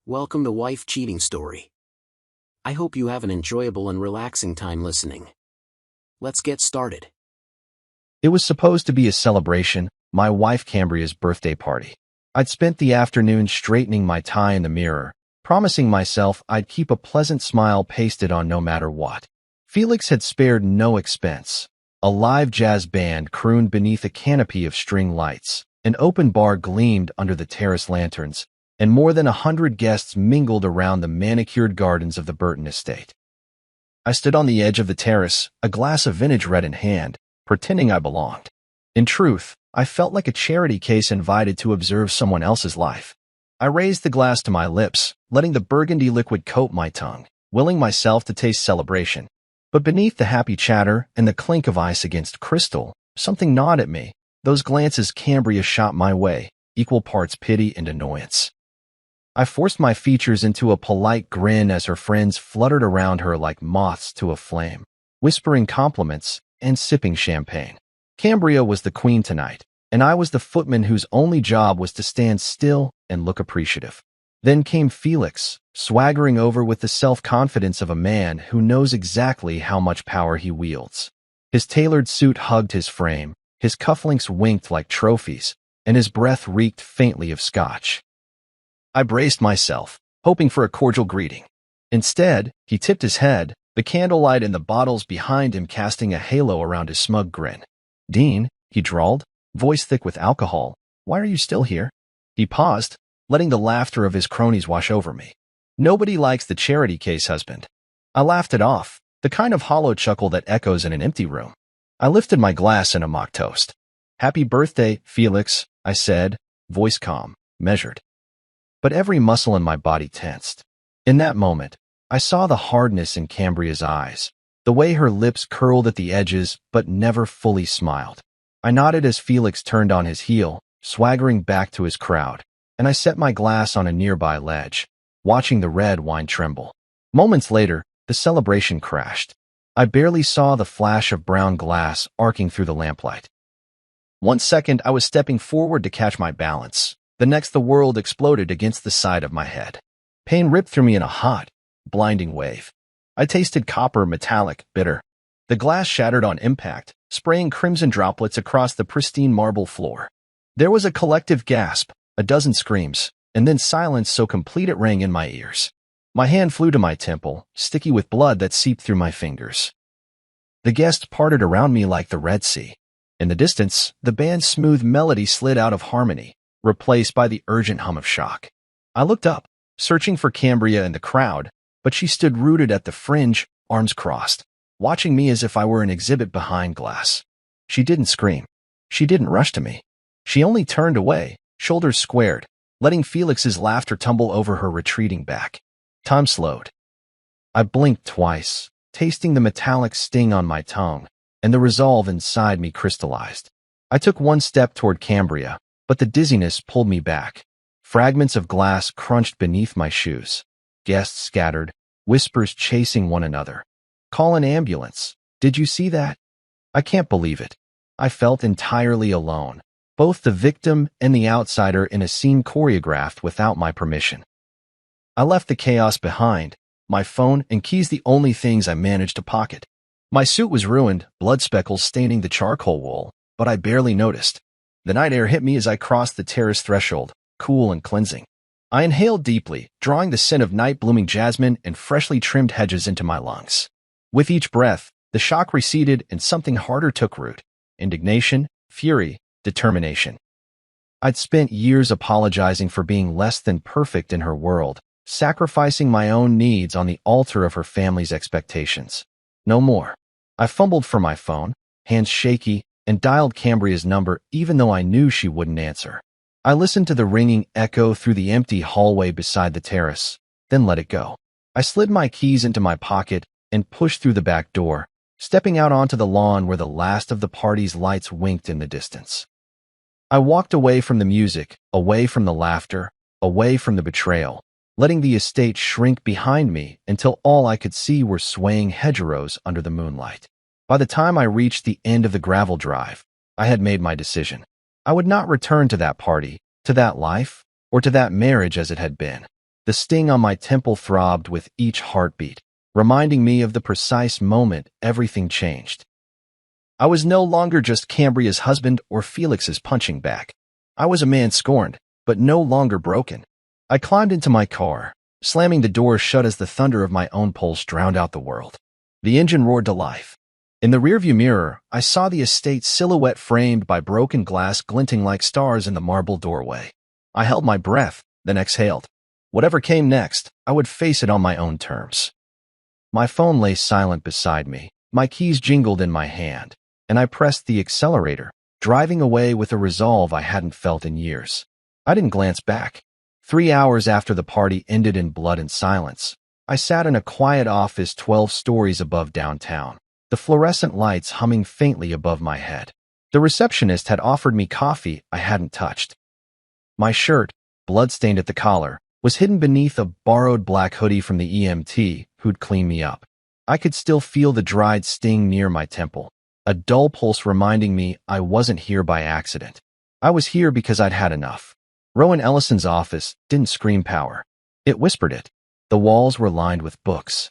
Welcome to Wife Cheating Story. I hope you have an enjoyable and relaxing time listening. Let's get started. It was supposed to be a celebration, my wife Cambria's birthday party. I'd spent the afternoon straightening my tie in the mirror, promising myself I'd keep a pleasant smile pasted on no matter what. Felix had spared no expense. A live jazz band crooned beneath a canopy of string lights. An open bar gleamed under the terrace lanterns, and more than 100 guests mingled around the manicured gardens of the Burton estate. I stood on the edge of the terrace, a glass of vintage red in hand, pretending I belonged. In truth, I felt like a charity case invited to observe someone else's life. I raised the glass to my lips, letting the burgundy liquid coat my tongue, willing myself to taste celebration. But beneath the happy chatter and the clink of ice against crystal, something gnawed at me. Those glances Cambria shot my way, equal parts pity and annoyance. I forced my features into a polite grin as her friends fluttered around her like moths to a flame, whispering compliments and sipping champagne. Cambria was the queen tonight, and I was the footman whose only job was to stand still and look appreciative. Then came Felix, swaggering over with the self-confidence of a man who knows exactly how much power he wields. His tailored suit hugged his frame, his cufflinks winked like trophies, and his breath reeked faintly of scotch. I braced myself, hoping for a cordial greeting. Instead, he tipped his head, the candlelight and the bottles behind him casting a halo around his smug grin. "Dean," he drawled, voice thick with alcohol, "why are you still here?" He paused, letting the laughter of his cronies wash over me. Nobody likes the charity case husband. I laughed it off, the kind of hollow chuckle that echoes in an empty room. I lifted my glass in a mock toast. "Happy birthday, Felix," I said, voice calm, measured. But every muscle in my body tensed. In that moment, I saw the hardness in Cambria's eyes, the way her lips curled at the edges but never fully smiled. I nodded as Felix turned on his heel, swaggering back to his crowd, and I set my glass on a nearby ledge, watching the red wine tremble. Moments later, the celebration crashed. I barely saw the flash of brown glass arcing through the lamplight. 1 second, I was stepping forward to catch my balance. The next, the world exploded against the side of my head. Pain ripped through me in a hot, blinding wave. I tasted copper, metallic, bitter. The glass shattered on impact, spraying crimson droplets across the pristine marble floor. There was a collective gasp, a dozen screams, and then silence so complete it rang in my ears. My hand flew to my temple, sticky with blood that seeped through my fingers. The guests parted around me like the Red Sea. In the distance, the band's smooth melody slid out of harmony, replaced by the urgent hum of shock. I looked up, searching for Cambria in the crowd, but she stood rooted at the fringe, arms crossed, watching me as if I were an exhibit behind glass. She didn't scream. She didn't rush to me. She only turned away, shoulders squared, letting Felix's laughter tumble over her retreating back. Time slowed. I blinked twice, tasting the metallic sting on my tongue, and the resolve inside me crystallized. I took one step toward Cambria, but the dizziness pulled me back. Fragments of glass crunched beneath my shoes. Guests scattered, whispers chasing one another. "Call an ambulance. Did you see that?" I can't believe it. I felt entirely alone, both the victim and the outsider in a scene choreographed without my permission. I left the chaos behind, my phone and keys the only things I managed to pocket. My suit was ruined, blood speckles staining the charcoal wool, but I barely noticed. The night air hit me as I crossed the terrace threshold, cool and cleansing. I inhaled deeply, drawing the scent of night-blooming jasmine and freshly trimmed hedges into my lungs. With each breath, the shock receded and something harder took root: indignation, fury, determination. I'd spent years apologizing for being less than perfect in her world, sacrificing my own needs on the altar of her family's expectations. No more. I fumbled for my phone, hands shaky, and dialed Cambria's number even though I knew she wouldn't answer. I listened to the ringing echo through the empty hallway beside the terrace, then let it go. I slid my keys into my pocket and pushed through the back door, stepping out onto the lawn where the last of the party's lights winked in the distance. I walked away from the music, away from the laughter, away from the betrayal, letting the estate shrink behind me until all I could see were swaying hedgerows under the moonlight. By the time I reached the end of the gravel drive, I had made my decision. I would not return to that party, to that life, or to that marriage as it had been. The sting on my temple throbbed with each heartbeat, reminding me of the precise moment everything changed. I was no longer just Cambria's husband or Felix's punching bag. I was a man scorned, but no longer broken. I climbed into my car, slamming the door shut as the thunder of my own pulse drowned out the world. The engine roared to life. In the rearview mirror, I saw the estate's silhouette framed by broken glass glinting like stars in the marble doorway. I held my breath, then exhaled. Whatever came next, I would face it on my own terms. My phone lay silent beside me. My keys jingled in my hand, and I pressed the accelerator, driving away with a resolve I hadn't felt in years. I didn't glance back. 3 hours after the party ended in blood and silence, I sat in a quiet office 12 stories above downtown, the fluorescent lights humming faintly above my head. The receptionist had offered me coffee I hadn't touched. My shirt, blood-stained at the collar, was hidden beneath a borrowed black hoodie from the EMT who'd cleaned me up. I could still feel the dried sting near my temple, a dull pulse reminding me I wasn't here by accident. I was here because I'd had enough. Rowan Ellison's office didn't scream power. It whispered it. The walls were lined with books.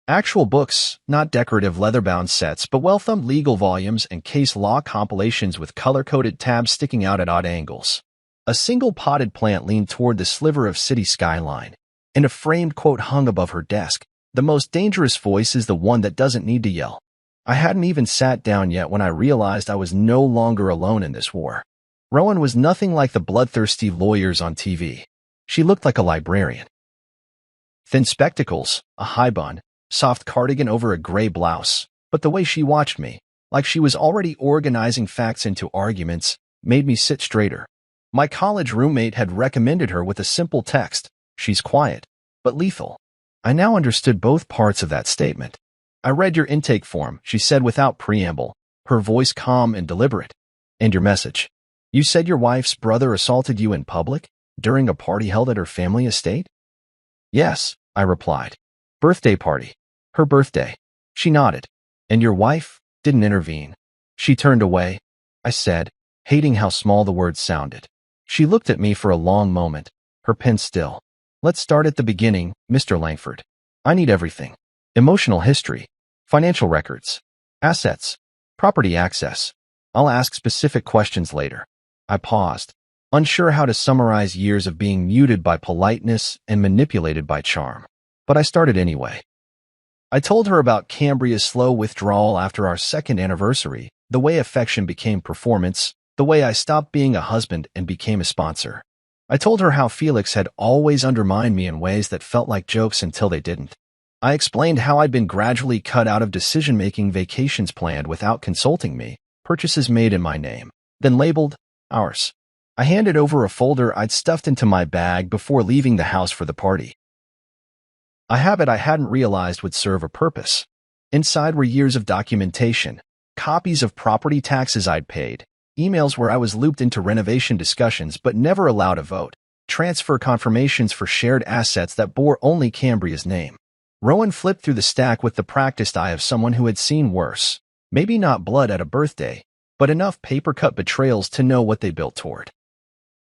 Actual books, not decorative leather-bound sets, but well-thumbed legal volumes and case law compilations with color-coded tabs sticking out at odd angles. A single potted plant leaned toward the sliver of city skyline, and a framed quote hung above her desk. The most dangerous voice is the one that doesn't need to yell. I hadn't even sat down yet when I realized I was no longer alone in this war. Rowan was nothing like the bloodthirsty lawyers on TV. She looked like a librarian. Thin spectacles, a high bun, soft cardigan over a gray blouse, but the way she watched me, like she was already organizing facts into arguments, made me sit straighter. My college roommate had recommended her with a simple text, "She's quiet, but lethal." I now understood both parts of that statement. "I read your intake form," she said without preamble, her voice calm and deliberate. "And your message. You said your wife's brother assaulted you in public, during a party held at her family estate?" "Yes," I replied. "Birthday party. Her birthday." She nodded. "And your wife didn't intervene?" "She turned away," I said, hating how small the words sounded. She looked at me for a long moment, her pen still. "Let's start at the beginning, Mr. Langford. I need everything. Emotional history, financial records, assets, property access. I'll ask specific questions later." I paused, unsure how to summarize years of being muted by politeness and manipulated by charm. But I started anyway. I told her about Cambria's slow withdrawal after our second anniversary, the way affection became performance, the way I stopped being a husband and became a sponsor. I told her how Felix had always undermined me in ways that felt like jokes until they didn't. I explained how I'd been gradually cut out of decision-making, vacations planned without consulting me, purchases made in my name, then labeled ours. I handed over a folder I'd stuffed into my bag before leaving the house for the party. A habit I hadn't realized would serve a purpose. Inside were years of documentation, copies of property taxes I'd paid, emails where I was looped into renovation discussions but never allowed a vote, transfer confirmations for shared assets that bore only Cambria's name. Rowan flipped through the stack with the practiced eye of someone who had seen worse. Maybe not blood at a birthday, but enough paper-cut betrayals to know what they built toward.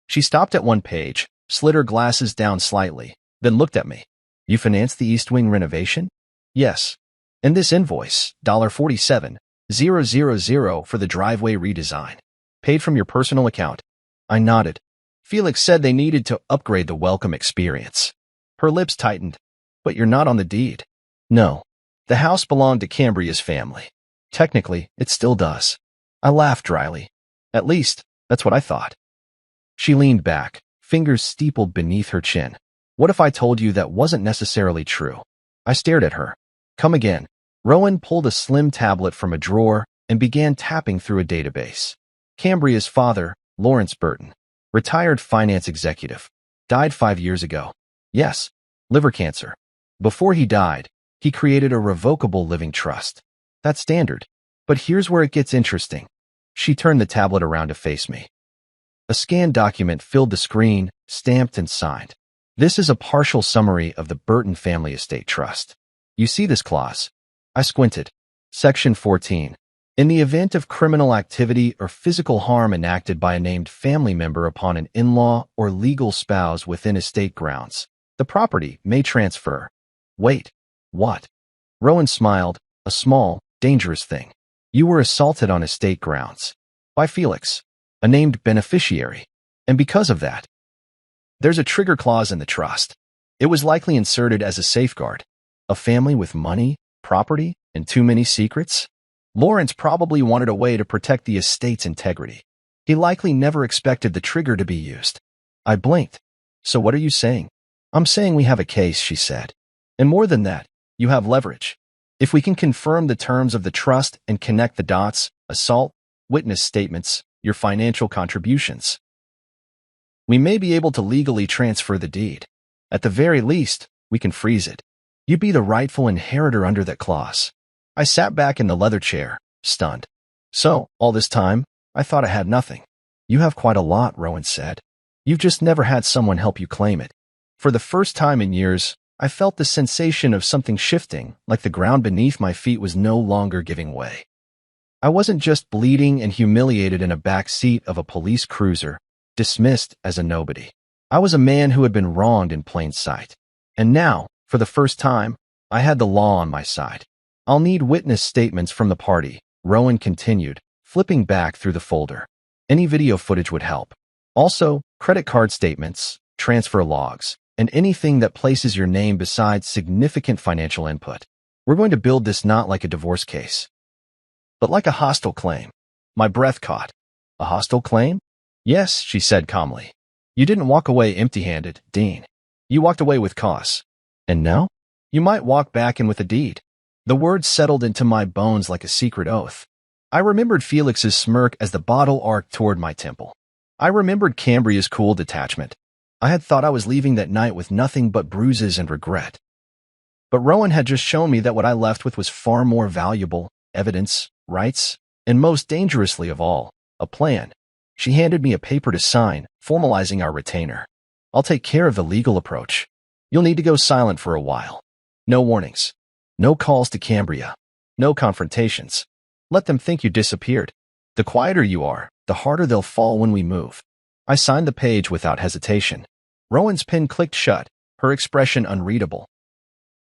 She stopped at one page, slid her glasses down slightly, then looked at me. "You financed the East Wing renovation?" "Yes. And this invoice, $47,000 for the driveway redesign. Paid from your personal account." I nodded. "Felix said they needed to upgrade the welcome experience." Her lips tightened. "But you're not on the deed." "No. The house belonged to Cambria's family. Technically, it still does." I laughed dryly. "At least, that's what I thought." She leaned back, fingers steepled beneath her chin. "What if I told you that wasn't necessarily true?" I stared at her. "Come again." Rowan pulled a slim tablet from a drawer and began tapping through a database. Cambria's father, Lawrence Burton, retired finance executive, died 5 years ago. Yes, liver cancer. Before he died, he created a revocable living trust. That's standard. But here's where it gets interesting. She turned the tablet around to face me. A scanned document filled the screen, stamped and signed. "This is a partial summary of the Burton Family Estate Trust. You see this clause?" I squinted. Section 14. In the event of criminal activity or physical harm enacted by a named family member upon an in-law or legal spouse within estate grounds, The property may transfer. Wait, what? Rowan smiled. A small, dangerous thing. You were assaulted on estate grounds. By Felix, a named beneficiary. And because of that, there's a trigger clause in the trust. It was likely inserted as a safeguard. A family with money, property, and too many secrets? Lawrence probably wanted a way to protect the estate's integrity. He likely never expected the trigger to be used. I blinked. So what are you saying? I'm saying we have a case, she said. And more than that, you have leverage. If we can confirm the terms of the trust and connect the dots, assault, witness statements, your financial contributions, we may be able to legally transfer the deed. At the very least, we can freeze it. You'd be the rightful inheritor under that clause. I sat back in the leather chair, stunned. So, all this time, I thought I had nothing. You have quite a lot, Rowan said. You've just never had someone help you claim it. For the first time in years, I felt the sensation of something shifting, like the ground beneath my feet was no longer giving way. I wasn't just bleeding and humiliated in a back seat of a police cruiser, dismissed as a nobody. I was a man who had been wronged in plain sight. And now, for the first time, I had the law on my side. I'll need witness statements from the party, Rowan continued, flipping back through the folder. Any video footage would help. Also, credit card statements, transfer logs, and anything that places your name beside significant financial input. We're going to build this not like a divorce case, but like a hostile claim. My breath caught. A hostile claim? Yes, she said calmly. You didn't walk away empty-handed, Dean. You walked away with cause. And now? You might walk back in with a deed. The words settled into my bones like a secret oath. I remembered Felix's smirk as the bottle arced toward my temple. I remembered Cambria's cool detachment. I had thought I was leaving that night with nothing but bruises and regret. But Rowan had just shown me that what I left with was far more valuable: evidence, rights, and most dangerously of all, a plan. She handed me a paper to sign, formalizing our retainer. I'll take care of the legal approach. You'll need to go silent for a while. No warnings. No calls to Cambria. No confrontations. Let them think you disappeared. The quieter you are, the harder they'll fall when we move. I signed the page without hesitation. Rowan's pen clicked shut, her expression unreadable.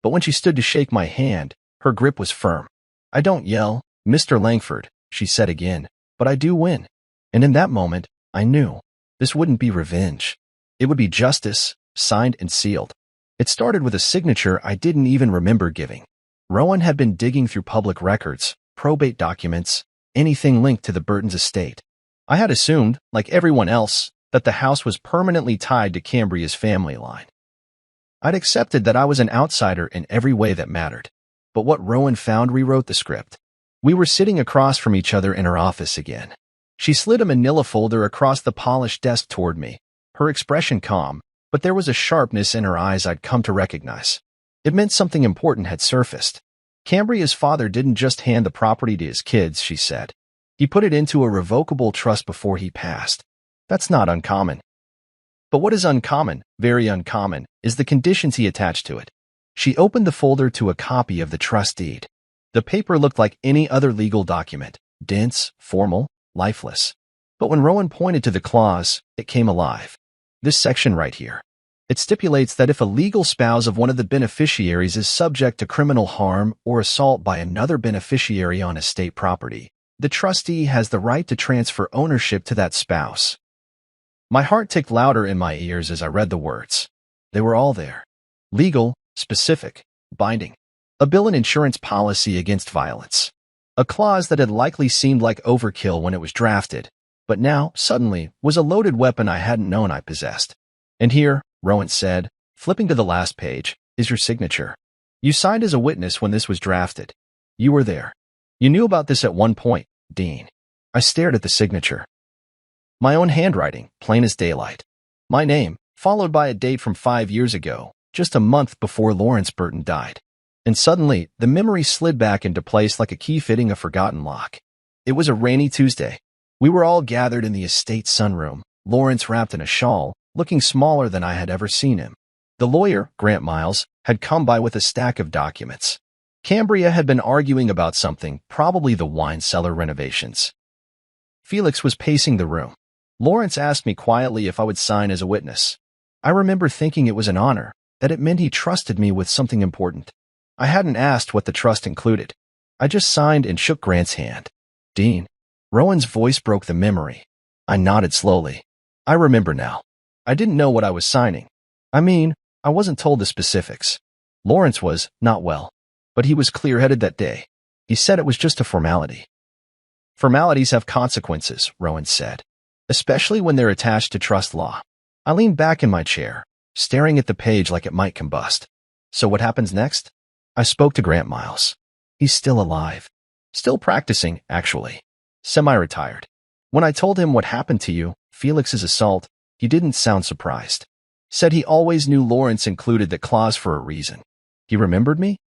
But when she stood to shake my hand, her grip was firm. I don't yell, Mr. Langford, she said again, but I do win. And in that moment, I knew this wouldn't be revenge. It would be justice, signed and sealed. It started with a signature I didn't even remember giving. Rowan had been digging through public records, probate documents, anything linked to the Burtons' estate. I had assumed, like everyone else, that the house was permanently tied to Cambria's family line. I'd accepted that I was an outsider in every way that mattered. But what Rowan found rewrote the script. We were sitting across from each other in her office again. She slid a manila folder across the polished desk toward me, her expression calm, but there was a sharpness in her eyes I'd come to recognize. It meant something important had surfaced. Cambria's father didn't just hand the property to his kids, she said. He put it into a revocable trust before he passed. That's not uncommon. But what is uncommon, very uncommon, is the conditions he attached to it. She opened the folder to a copy of the trust deed. The paper looked like any other legal document, dense, formal, lifeless. But when Rowan pointed to the clause, it came alive. This section right here. It stipulates that if a legal spouse of one of the beneficiaries is subject to criminal harm or assault by another beneficiary on estate property, the trustee has the right to transfer ownership to that spouse. My heart ticked louder in my ears as I read the words. They were all there. Legal, specific, binding. A bill and insurance policy against violence. A clause that had likely seemed like overkill when it was drafted, but now, suddenly, was a loaded weapon I hadn't known I possessed. And here, Rowan said, flipping to the last page, is your signature. You signed as a witness when this was drafted. You were there. You knew about this at one point, Dean. I stared at the signature. My own handwriting, plain as daylight. My name, followed by a date from 5 years ago, just a month before Lawrence Burton died. And suddenly, the memory slid back into place like a key fitting a forgotten lock. It was a rainy Tuesday. We were all gathered in the estate sunroom, Lawrence wrapped in a shawl, looking smaller than I had ever seen him. The lawyer, Grant Miles, had come by with a stack of documents. Cambria had been arguing about something, probably the wine cellar renovations. Felix was pacing the room. Lawrence asked me quietly if I would sign as a witness. I remember thinking it was an honor, that it meant he trusted me with something important. I hadn't asked what the trust included. I just signed and shook Grant's hand. Dean. Rowan's voice broke the memory. I nodded slowly. I remember now. I didn't know what I was signing. I wasn't told the specifics. Lawrence was not well, but he was clear-headed that day. He said it was just a formality. Formalities have consequences, Rowan said, especially when they're attached to trust law. I leaned back in my chair, staring at the page like it might combust. So what happens next? I spoke to Grant Miles. He's still alive. Still practicing, actually. Semi-retired. When I told him what happened to you, Felix's assault, he didn't sound surprised. Said he always knew Lawrence included that clause for a reason. He remembered me?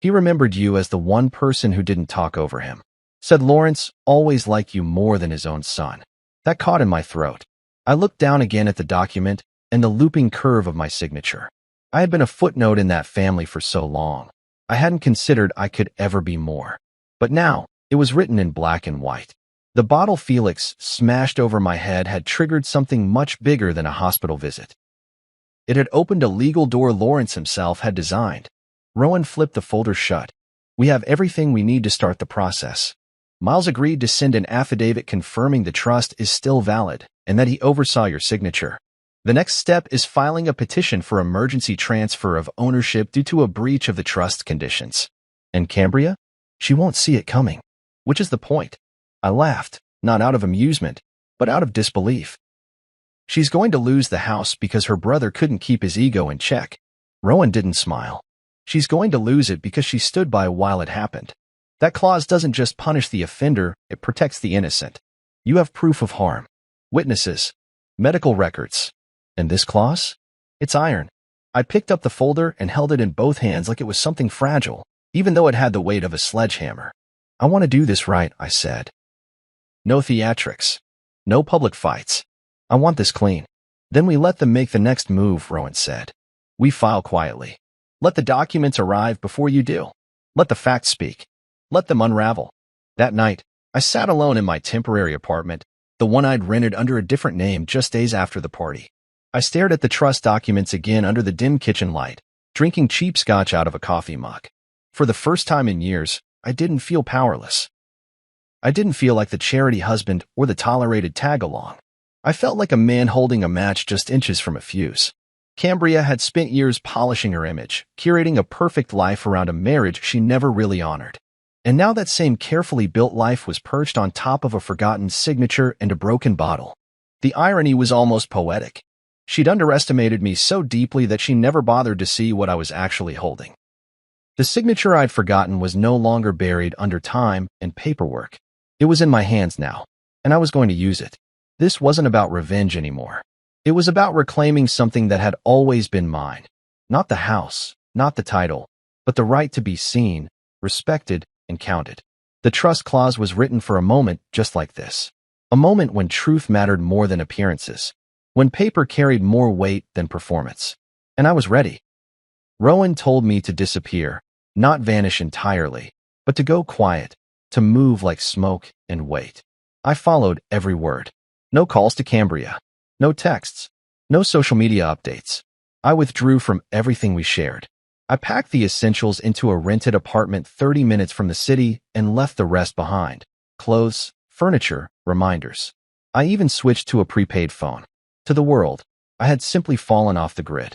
He remembered you as the one person who didn't talk over him. Said Lawrence always liked you more than his own son. That caught in my throat. I looked down again at the document and the looping curve of my signature. I had been a footnote in that family for so long. I hadn't considered I could ever be more. But now, it was written in black and white. The bottle Felix smashed over my head had triggered something much bigger than a hospital visit. It had opened a legal door Lawrence himself had designed. Rowan flipped the folder shut. We have everything we need to start the process. Miles agreed to send an affidavit confirming the trust is still valid and that he oversaw your signature. The next step is filing a petition for emergency transfer of ownership due to a breach of the trust conditions. And Cambria? She won't see it coming. Which is the point. I laughed, not out of amusement, but out of disbelief. She's going to lose the house because her brother couldn't keep his ego in check. Rowan didn't smile. She's going to lose it because she stood by while it happened. That clause doesn't just punish the offender, it protects the innocent. You have proof of harm. Witnesses. Medical records. And this clause? It's iron. I picked up the folder and held it in both hands like it was something fragile, even though it had the weight of a sledgehammer. I want to do this right, I said. No theatrics. No public fights. I want this clean. Then we let them make the next move, Rowan said. We file quietly. Let the documents arrive before you do. Let the facts speak. Let them unravel. That night, I sat alone in my temporary apartment, the one I'd rented under a different name just days after the party. I stared at the trust documents again under the dim kitchen light, drinking cheap scotch out of a coffee mug. For the first time in years, I didn't feel powerless. I didn't feel like the charity husband or the tolerated tag-along. I felt like a man holding a match just inches from a fuse. Cambria had spent years polishing her image, curating a perfect life around a marriage she never really honored. And now that same carefully built life was perched on top of a forgotten signature and a broken bottle. The irony was almost poetic. She'd underestimated me so deeply that she never bothered to see what I was actually holding. The signature I'd forgotten was no longer buried under time and paperwork. It was in my hands now, and I was going to use it. This wasn't about revenge anymore. It was about reclaiming something that had always been mine. Not the house, not the title, but the right to be seen, respected, and counted. The trust clause was written for a moment just like this. A moment when truth mattered more than appearances. When paper carried more weight than performance. And I was ready. Rowan told me to disappear, not vanish entirely, but to go quiet, to move like smoke and wait. I followed every word. No calls to Cambria. No texts. No social media updates. I withdrew from everything we shared. I packed the essentials into a rented apartment 30 minutes from the city and left the rest behind. Clothes, furniture, reminders. I even switched to a prepaid phone. To the world, I had simply fallen off the grid.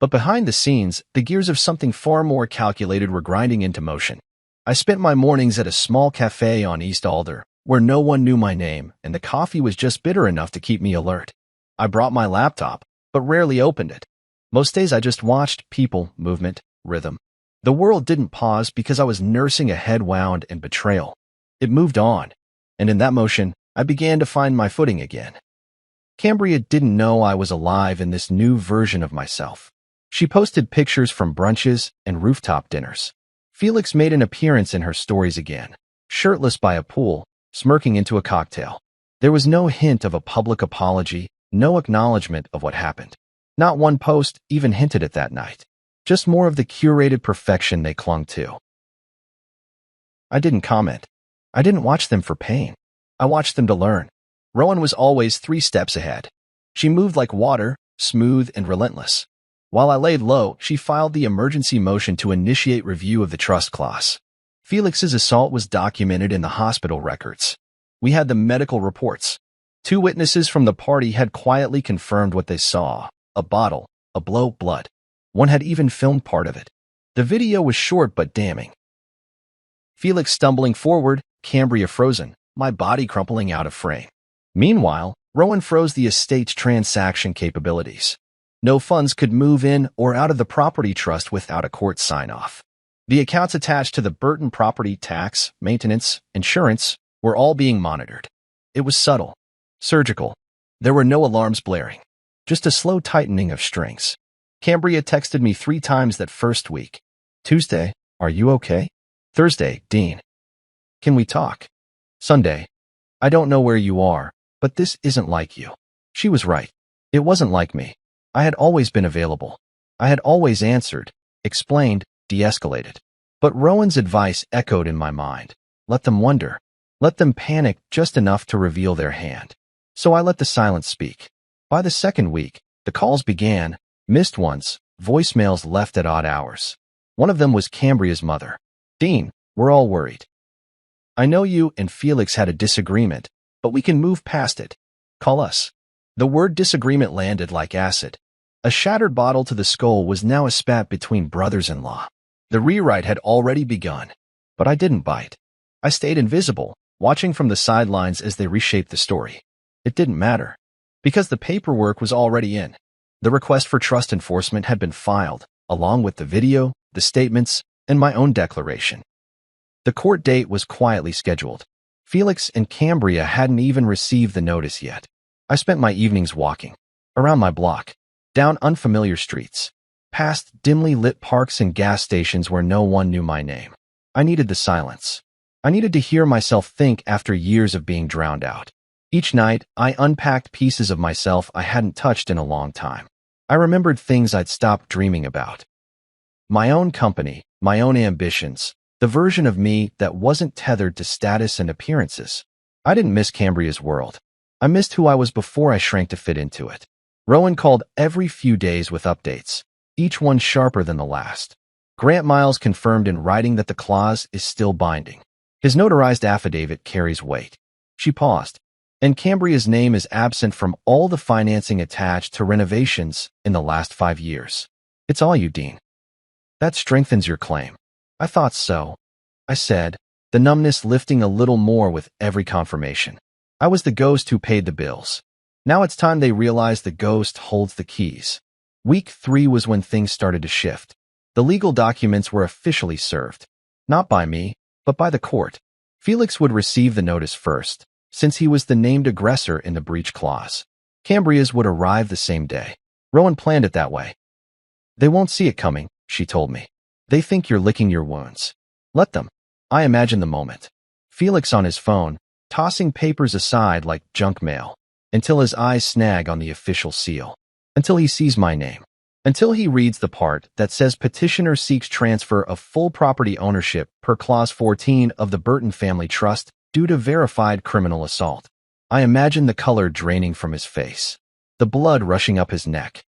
But behind the scenes, the gears of something far more calculated were grinding into motion. I spent my mornings at a small cafe on East Alder, where no one knew my name, and the coffee was just bitter enough to keep me alert. I brought my laptop, but rarely opened it. Most days I just watched people, movement, rhythm. The world didn't pause because I was nursing a head wound and betrayal. It moved on, and in that motion, I began to find my footing again. Cambria didn't know I was alive in this new version of myself. She posted pictures from brunches and rooftop dinners. Felix made an appearance in her stories again, shirtless by a pool, smirking into a cocktail. There was no hint of a public apology, no acknowledgement of what happened. Not one post even hinted at that night. Just more of the curated perfection they clung to. I didn't comment. I didn't watch them for pain. I watched them to learn. Rowan was always 3 steps ahead. She moved like water, smooth and relentless. While I laid low, she filed the emergency motion to initiate review of the trust clause. Felix's assault was documented in the hospital records. We had the medical reports. 2 witnesses from the party had quietly confirmed what they saw: a bottle, a blow, blood. One had even filmed part of it. The video was short but damning. Felix stumbling forward, Cambria frozen, my body crumpling out of frame. Meanwhile, Rowan froze the estate's transaction capabilities. No funds could move in or out of the property trust without a court sign-off. The accounts attached to the Burton property, tax, maintenance, insurance, were all being monitored. It was subtle, surgical. There were no alarms blaring, just a slow tightening of strings. Cambria texted me 3 times that first week. Tuesday, are you okay? Thursday, Dean, can we talk? Sunday, I don't know where you are, but this isn't like you. She was right. It wasn't like me. I had always been available. I had always answered, explained, de-escalated. But Rowan's advice echoed in my mind. Let them wonder. Let them panic just enough to reveal their hand. So I let the silence speak. By the second week, the calls began, missed ones, voicemails left at odd hours. One of them was Cambria's mother. Dean, we're all worried. I know you and Felix had a disagreement, but we can move past it. Call us. The word disagreement landed like acid. A shattered bottle to the skull was now a spat between brothers-in-law. The rewrite had already begun, but I didn't bite. I stayed invisible, watching from the sidelines as they reshaped the story. It didn't matter, because the paperwork was already in. The request for trust enforcement had been filed, along with the video, the statements, and my own declaration. The court date was quietly scheduled. Felix and Cambria hadn't even received the notice yet. I spent my evenings walking, around my block, down unfamiliar streets, past dimly lit parks and gas stations where no one knew my name. I needed the silence. I needed to hear myself think after years of being drowned out. Each night, I unpacked pieces of myself I hadn't touched in a long time. I remembered things I'd stopped dreaming about. My own company, my own ambitions, the version of me that wasn't tethered to status and appearances. I didn't miss Cambria's world. I missed who I was before I shrank to fit into it. Rowan called every few days with updates, each one sharper than the last. Grant Miles confirmed in writing that the clause is still binding. His notarized affidavit carries weight. She paused. And Cambria's name is absent from all the financing attached to renovations in the last 5 years. It's all you, Dean. That strengthens your claim. I thought so, I said, the numbness lifting a little more with every confirmation. I was the ghost who paid the bills. Now it's time they realize the ghost holds the keys. Week 3 was when things started to shift. The legal documents were officially served. Not by me, but by the court. Felix would receive the notice first, since he was the named aggressor in the breach clause. Cambria's would arrive the same day. Rowan planned it that way. They won't see it coming, she told me. They think you're licking your wounds. Let them. I imagine the moment. Felix on his phone, tossing papers aside like junk mail, until his eyes snag on the official seal. Until he sees my name. Until he reads the part that says petitioner seeks transfer of full property ownership per Clause 14 of the Burton Family Trust due to verified criminal assault. I imagine the color draining from his face, the blood rushing up his neck.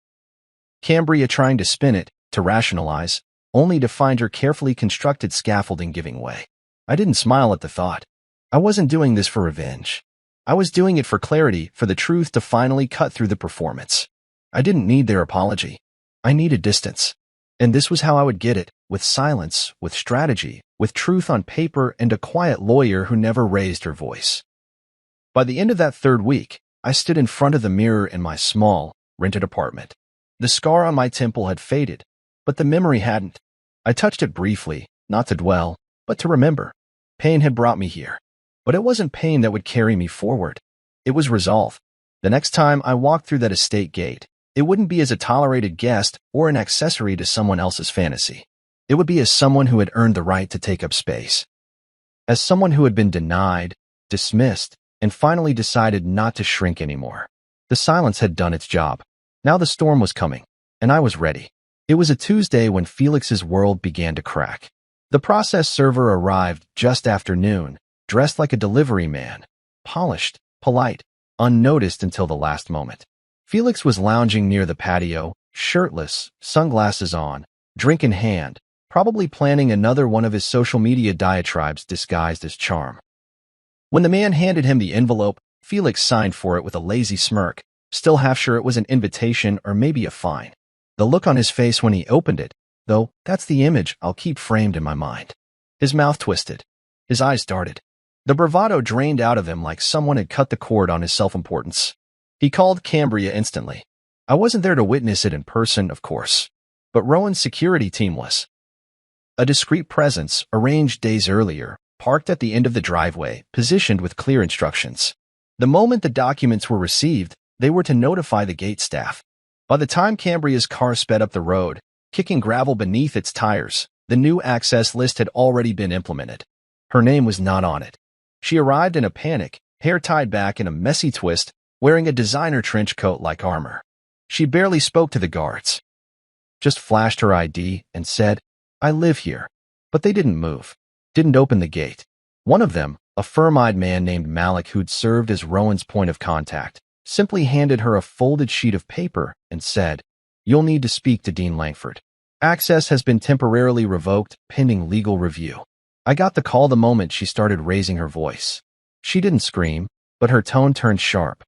Cambria trying to spin it, to rationalize, only to find her carefully constructed scaffolding giving way. I didn't smile at the thought. I wasn't doing this for revenge. I was doing it for clarity, for the truth to finally cut through the performance. I didn't need their apology. I needed distance. And this was how I would get it, with silence, with strategy, with truth on paper and a quiet lawyer who never raised her voice. By the end of that 3rd week, I stood in front of the mirror in my small, rented apartment. The scar on my temple had faded, but the memory hadn't. I touched it briefly, not to dwell, but to remember. Pain had brought me here, but it wasn't pain that would carry me forward. It was resolve. The next time I walked through that estate gate, it wouldn't be as a tolerated guest or an accessory to someone else's fantasy. It would be as someone who had earned the right to take up space. As someone who had been denied, dismissed, and finally decided not to shrink anymore. The silence had done its job. Now the storm was coming, and I was ready. It was a Tuesday when Felix's world began to crack. The process server arrived just after noon, dressed like a delivery man, polished, polite, unnoticed until the last moment. Felix was lounging near the patio, shirtless, sunglasses on, drink in hand, probably planning another one of his social media diatribes disguised as charm. When the man handed him the envelope, Felix signed for it with a lazy smirk, still half sure it was an invitation or maybe a fine. The look on his face when he opened it, though, that's the image I'll keep framed in my mind. His mouth twisted. His eyes darted. The bravado drained out of him like someone had cut the cord on his self-importance. He called Cambria instantly. I wasn't there to witness it in person, of course, but Rowan's security team was. A discreet presence, arranged days earlier, parked at the end of the driveway, positioned with clear instructions. The moment the documents were received, they were to notify the gate staff. By the time Cambria's car sped up the road, kicking gravel beneath its tires, the new access list had already been implemented. Her name was not on it. She arrived in a panic, hair tied back in a messy twist, wearing a designer trench coat like armor. She barely spoke to the guards. Just flashed her ID and said, "I live here." But they didn't move. Didn't open the gate. One of them, a firm-eyed man named Malik who'd served as Rowan's point of contact, simply handed her a folded sheet of paper and said, "You'll need to speak to Dean Langford. Access has been temporarily revoked, pending legal review." I got the call the moment she started raising her voice. She didn't scream, but her tone turned sharp.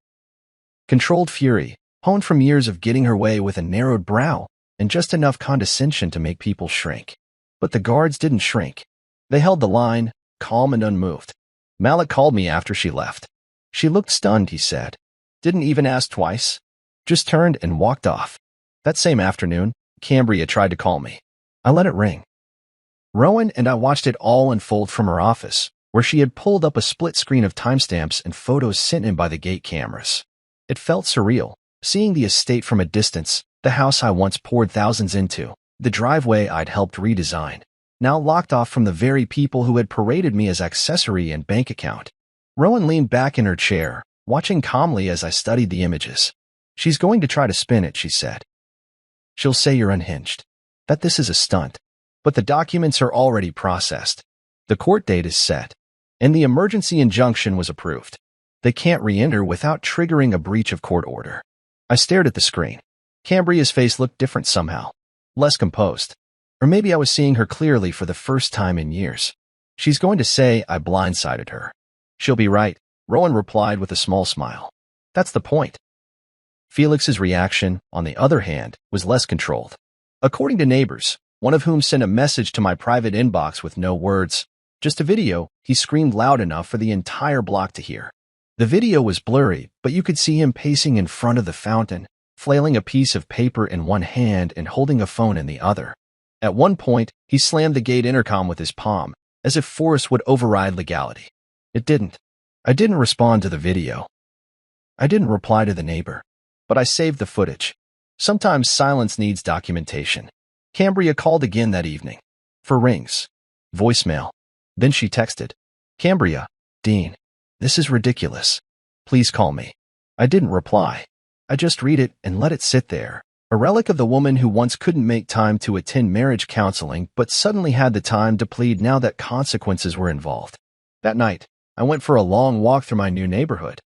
Controlled fury, honed from years of getting her way with a narrowed brow and just enough condescension to make people shrink. But the guards didn't shrink. They held the line, calm and unmoved. Malik called me after she left. She looked stunned, he said. Didn't even ask twice. Just turned and walked off. That same afternoon, Cambria tried to call me. I let it ring. Rowan and I watched it all unfold from her office, where she had pulled up a split screen of timestamps and photos sent in by the gate cameras. It felt surreal, seeing the estate from a distance, the house I once poured thousands into, the driveway I'd helped redesign, now locked off from the very people who had paraded me as accessory and bank account. Rowan leaned back in her chair, watching calmly as I studied the images. "She's going to try to spin it," she said. "She'll say you're unhinged, that this is a stunt. But the documents are already processed. The court date is set, and the emergency injunction was approved. They can't re-enter without triggering a breach of court order." I stared at the screen. Cambria's face looked different somehow, less composed. Or maybe I was seeing her clearly for the first time in years. "She's going to say I blindsided her." "She'll be right," Rowan replied with a small smile. "That's the point." Felix's reaction, on the other hand, was less controlled. According to neighbors, one of whom sent a message to my private inbox with no words, just a video, he screamed loud enough for the entire block to hear. The video was blurry, but you could see him pacing in front of the fountain, flailing a piece of paper in one hand and holding a phone in the other. At one point, he slammed the gate intercom with his palm, as if force would override legality. It didn't. I didn't respond to the video. I didn't reply to the neighbor. But I saved the footage. Sometimes silence needs documentation. Cambria called again that evening. For rings. Voicemail. Then she texted. "Cambria, Dean, this is ridiculous. Please call me." I didn't reply. I just read it and let it sit there. A relic of the woman who once couldn't make time to attend marriage counseling but suddenly had the time to plead now that consequences were involved. That night, I went for a long walk through my new neighborhood.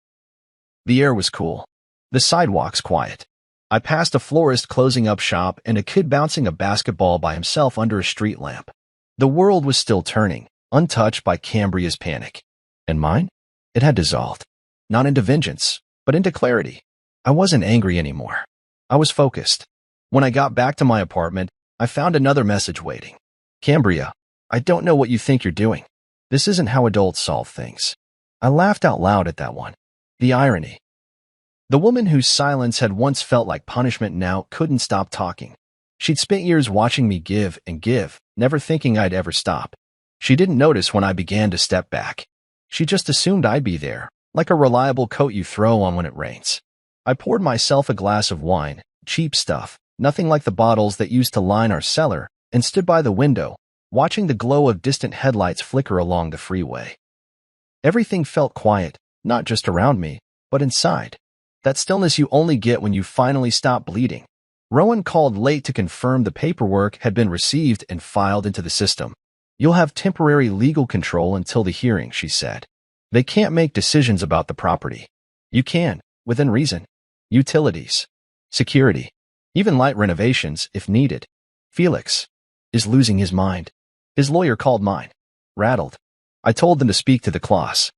The air was cool. The sidewalks quiet. I passed a florist closing up shop and a kid bouncing a basketball by himself under a street lamp. The world was still turning, untouched by Cambria's panic. And mine? It had dissolved. Not into vengeance, but into clarity. I wasn't angry anymore. I was focused. When I got back to my apartment, I found another message waiting. "Cambria, I don't know what you think you're doing. This isn't how adults solve things." I laughed out loud at that one. The irony. The woman whose silence had once felt like punishment now couldn't stop talking. She'd spent years watching me give and give, never thinking I'd ever stop. She didn't notice when I began to step back. She just assumed I'd be there, like a reliable coat you throw on when it rains. I poured myself a glass of wine, cheap stuff, nothing like the bottles that used to line our cellar, and stood by the window, watching the glow of distant headlights flicker along the freeway. Everything felt quiet, not just around me, but inside. That stillness you only get when you finally stop bleeding. Rowan called late to confirm the paperwork had been received and filed into the system. "You'll have temporary legal control until the hearing," she said. "They can't make decisions about the property. You can, within reason. Utilities. Security. even light renovations if needed. Felix is losing his mind. His lawyer called mine. Rattled. I told them to speak to the class.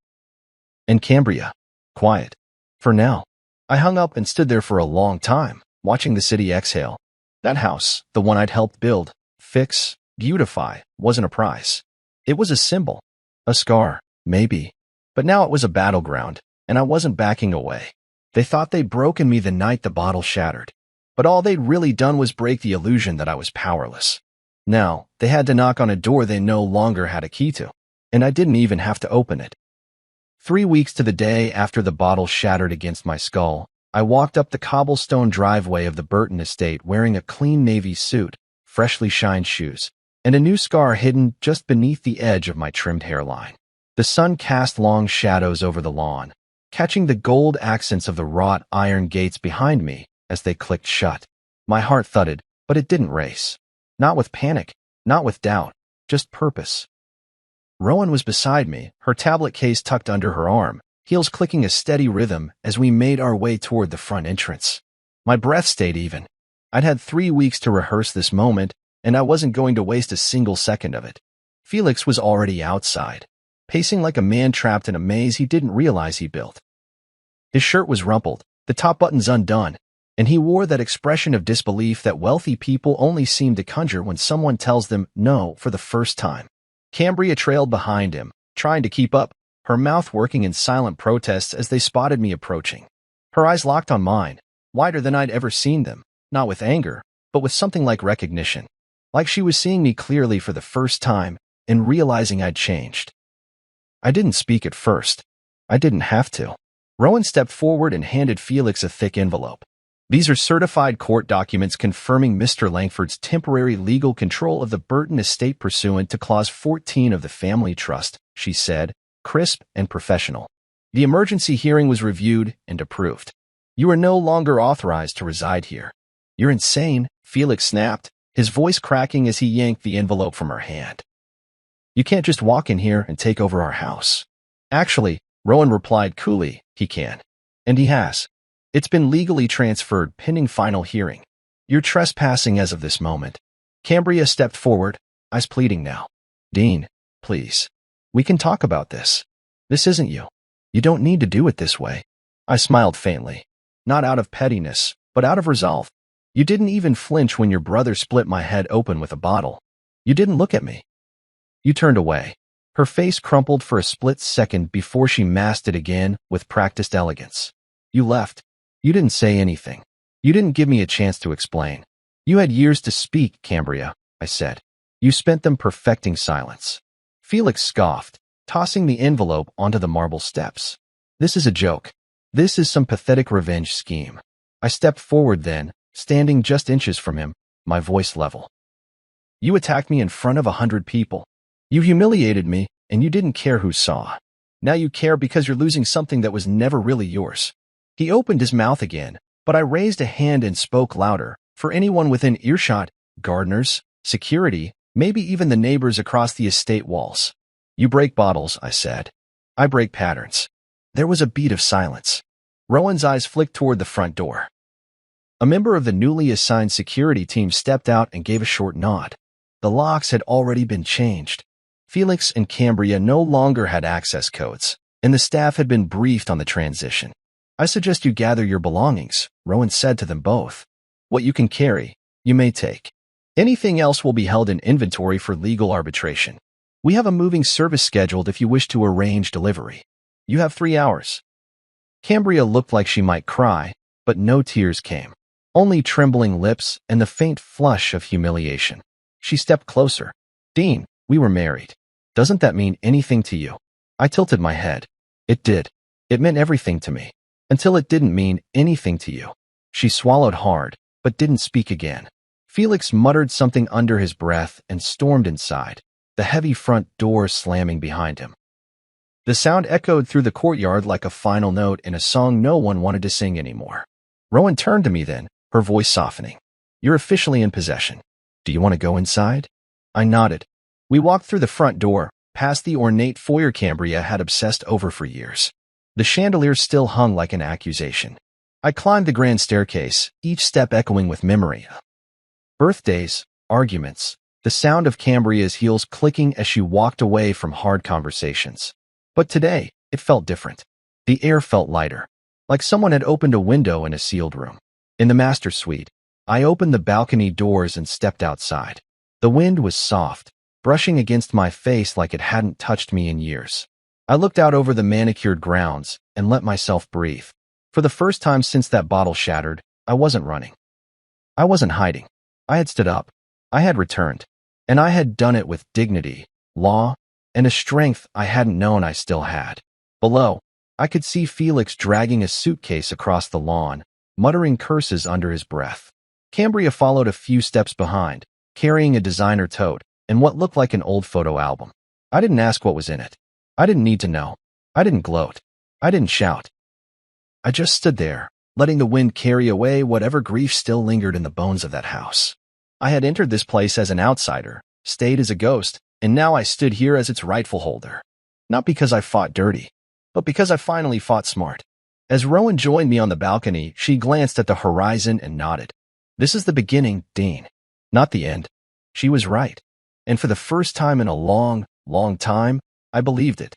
And Cambria. Quiet. For now. I hung up and stood there for a long time, watching the city exhale. That house, the one I'd helped build, fix, beautify, wasn't a prize. It was a symbol. A scar, maybe. But now it was a battleground, and I wasn't backing away. They thought they'd broken me the night the bottle shattered. But all they'd really done was break the illusion that I was powerless. Now, they had to knock on a door they no longer had a key to, and I didn't even have to open it. 3 weeks to the day after the bottle shattered against my skull, I walked up the cobblestone driveway of the Burton estate wearing a clean navy suit, freshly shined shoes, and a new scar hidden just beneath the edge of my trimmed hairline. The sun cast long shadows over the lawn, catching the gold accents of the wrought iron gates behind me as they clicked shut. My heart thudded, but it didn't race. Not with panic, not with doubt, just purpose. Rowan was beside me, her tablet case tucked under her arm, heels clicking a steady rhythm as we made our way toward the front entrance. My breath stayed even. I'd had 3 weeks to rehearse this moment, and I wasn't going to waste a single second of it. Felix was already outside, pacing like a man trapped in a maze he didn't realize he built. His shirt was rumpled, the top buttons undone, and he wore that expression of disbelief that wealthy people only seem to conjure when someone tells them no for the first time. Cambria trailed behind him, trying to keep up, her mouth working in silent protests as they spotted me approaching. Her eyes locked on mine, wider than I'd ever seen them, not with anger, but with something like recognition. Like she was seeing me clearly for the first time and realizing I'd changed. I didn't speak at first. I didn't have to. Rowan stepped forward and handed Felix a thick envelope. These are certified court documents confirming Mr. Langford's temporary legal control of the Burton estate pursuant to Clause 14 of the Family Trust, she said, crisp and professional. The emergency hearing was reviewed and approved. You are no longer authorized to reside here. You're insane, Felix snapped, his voice cracking as he yanked the envelope from her hand. You can't just walk in here and take over our house. Actually, Rowan replied coolly, he can. And he has. It's been legally transferred pending final hearing. You're trespassing as of this moment. Cambria stepped forward, eyes pleading now. Dean, please. We can talk about this. This isn't you. You don't need to do it this way. I smiled faintly. Not out of pettiness, but out of resolve. You didn't even flinch when your brother split my head open with a bottle. You didn't look at me. You turned away. Her face crumpled for a split second before she masked it again with practiced elegance. You left. You didn't say anything. You didn't give me a chance to explain. You had years to speak, Cambria, I said. You spent them perfecting silence. Felix scoffed, tossing the envelope onto the marble steps. This is a joke. This is some pathetic revenge scheme. I stepped forward then, standing just inches from him, my voice level. You attacked me in front of 100 people. You humiliated me, and you didn't care who saw. Now you care because you're losing something that was never really yours. He opened his mouth again, but I raised a hand and spoke louder. For anyone within earshot, gardeners, security, maybe even the neighbors across the estate walls. You break bottles, I said. I break patterns. There was a beat of silence. Rowan's eyes flicked toward the front door. A member of the newly assigned security team stepped out and gave a short nod. The locks had already been changed. Felix and Cambria no longer had access codes, and the staff had been briefed on the transition. I suggest you gather your belongings, Rowan said to them both. What you can carry, you may take. Anything else will be held in inventory for legal arbitration. We have a moving service scheduled if you wish to arrange delivery. You have 3 hours. Cambria looked like she might cry, but no tears came. Only trembling lips and the faint flush of humiliation. She stepped closer. Dean, we were married. Doesn't that mean anything to you? I tilted my head. It did. It meant everything to me. Until it didn't mean anything to you. She swallowed hard, but didn't speak again. Felix muttered something under his breath and stormed inside, the heavy front door slamming behind him. The sound echoed through the courtyard like a final note in a song no one wanted to sing anymore. Rowan turned to me then, her voice softening. You're officially in possession. Do you want to go inside? I nodded. We walked through the front door, past the ornate foyer Cambria had obsessed over for years. The chandelier still hung like an accusation. I climbed the grand staircase, each step echoing with memory. Birthdays, arguments, the sound of Cambria's heels clicking as she walked away from hard conversations. But today, it felt different. The air felt lighter, like someone had opened a window in a sealed room. In the master suite, I opened the balcony doors and stepped outside. The wind was soft, brushing against my face like it hadn't touched me in years. I looked out over the manicured grounds and let myself breathe. For the first time since that bottle shattered, I wasn't running. I wasn't hiding. I had stood up. I had returned. And I had done it with dignity, law, and a strength I hadn't known I still had. Below, I could see Felix dragging a suitcase across the lawn, muttering curses under his breath. Cambria followed a few steps behind, carrying a designer tote and what looked like an old photo album. I didn't ask what was in it. I didn't need to know. I didn't gloat. I didn't shout. I just stood there, letting the wind carry away whatever grief still lingered in the bones of that house. I had entered this place as an outsider, stayed as a ghost, and now I stood here as its rightful holder. Not because I fought dirty, but because I finally fought smart. As Rowan joined me on the balcony, she glanced at the horizon and nodded. This is the beginning, Dean. Not the end. She was right. And for the first time in a long, long time, I believed it.